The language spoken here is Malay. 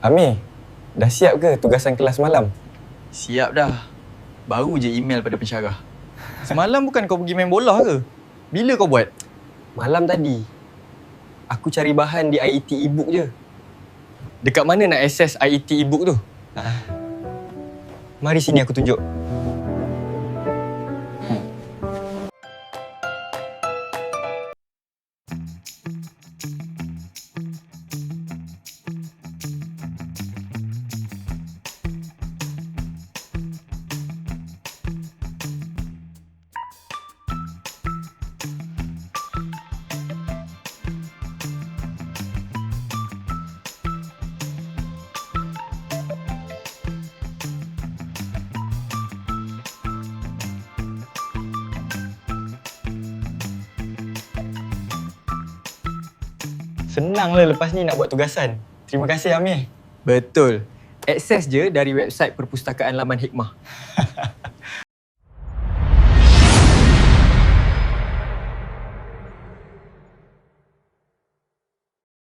Amir, dah siap ke tugasan kelas malam? Siap dah. Baru je email pada pensyarah. Semalam bukan kau pergi main bola ke? Bila kau buat? Malam tadi. Aku cari bahan di IET e-book je. Dekat mana nak access IET e-book tu? Mari sini aku tunjuk. Senanglah lepas ni nak buat tugasan. Terima kasih Amir. Betul. Akses je dari website Perpustakaan Laman Hikmah.